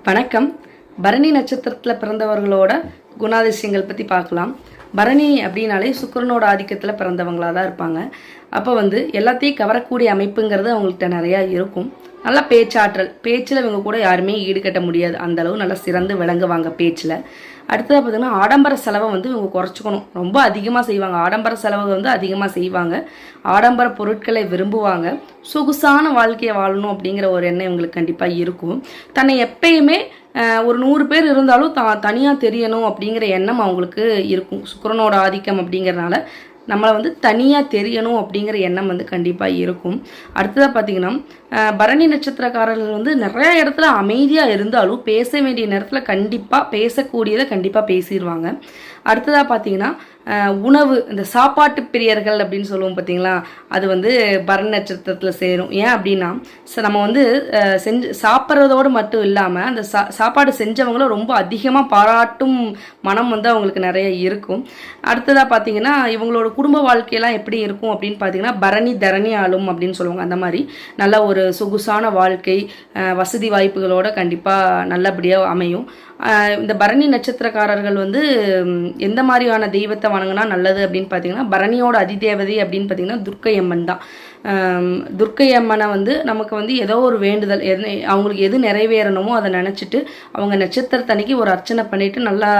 வணக்கம். பரணி நட்சத்திரத்தில் பிறந்தவர்களோட குணாதிசயங்கள் பற்றி பார்க்கலாம். பரணி அப்படின்னாலே சுக்கிரனோட ஆதிக்கத்தில் பிறந்தவங்களாக தான் இருப்பாங்க. அப்போ எல்லாத்தையும் கவரக்கூடிய அமைப்புங்கிறது அவங்கள்ட்ட நிறையா இருக்கும். நல்லா பேச்சாற்றல், பேச்சில் இவங்க கூட யாருமே ஈடுகட்ட முடியாது, அந்தளவு நல்லா சிறந்து விளங்குவாங்க பேச்சில். அடுத்ததாக பார்த்திங்கன்னா ஆடம்பர செலவை இவங்க குறைச்சிக்கணும். ரொம்ப அதிகமாக செய்வாங்க, ஆடம்பர செலவை அதிகமாக செய்வாங்க. ஆடம்பர பொருட்களை விரும்புவாங்க. சொகுசான வாழ்க்கையை வாழணும் அப்படிங்கிற ஒரு எண்ணம் இவங்களுக்கு கண்டிப்பாக இருக்கும். தன்னை எப்பயுமே ஒரு 100 பேர் இருந்தாலும் தனியாக தெரியணும் அப்படிங்கிற எண்ணம் அவங்களுக்கு இருக்கும். சுக்கிரனோட ஆதிக்கம் அப்படிங்கிறனால நம்மளை தனியாக தெரியணும் அப்படிங்கிற எண்ணம் கண்டிப்பாக இருக்கும். அடுத்ததாக பார்த்திங்கன்னா பரணி நட்சத்திரக்காரர்கள் நிறைய இடத்துல அமைதியாக இருந்தாலும் பேச வேண்டிய நேரத்தில் கண்டிப்பாக பேசக்கூடியதை கண்டிப்பாக பேசிடுவாங்க. அடுத்ததாக பார்த்திங்கன்னா உணவு, இந்த சாப்பாட்டு பிரியர்கள் அப்படின்னு சொல்லுவோம் பார்த்திங்களா, அது பரணி நட்சத்திரத்தில் சேரும். ஏன் அப்படின்னா நம்ம செஞ்சு சாப்பிட்றதோடு மட்டும் இல்லாமல் அந்த சாப்பாடு செஞ்சவங்களும் ரொம்ப அதிகமாக பாராட்டும் மனம் அவங்களுக்கு நிறைய இருக்கும். அடுத்ததாக பார்த்திங்கன்னா இவங்களோட குடும்ப வாழ்க்கையெல்லாம் எப்படி இருக்கும் அப்படின்னு பார்த்திங்கன்னா பரணி தரணி ஆளும் அப்படின்னு சொல்லுவாங்க. அந்த மாதிரி நல்ல ஒரு சொகுசான வாழ்க்கை, வசதி வாய்ப்புகளோட கண்டிப்பாக நல்லபடியாக அமையும். இந்த பரணி நட்சத்திரக்காரர்கள் எந்த மாதிரியான தெய்வத்தை வணங்கினா நல்லது அப்படின்னு பார்த்தீங்கன்னா பரணியோட அதிதேவதை அப்படின்னு பார்த்தீங்கன்னா துர்க்கை அம்மன் தான். துர்க்கை அம்மனை நமக்கு ஏதோ ஒரு வேண்டுதல், அவங்களுக்கு எது நிறைவேறணுமோ அதை நினச்சிட்டு அவங்க நட்சத்திரத்தன்னைக்கு ஒரு அர்ச்சனை பண்ணிவிட்டு நல்லா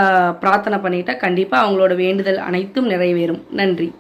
பிரார்த்தனை பண்ணிட்டா கண்டிப்பாக அவங்களோட வேண்டுதல் அனைத்தும் நிறைவேறும். நன்றி.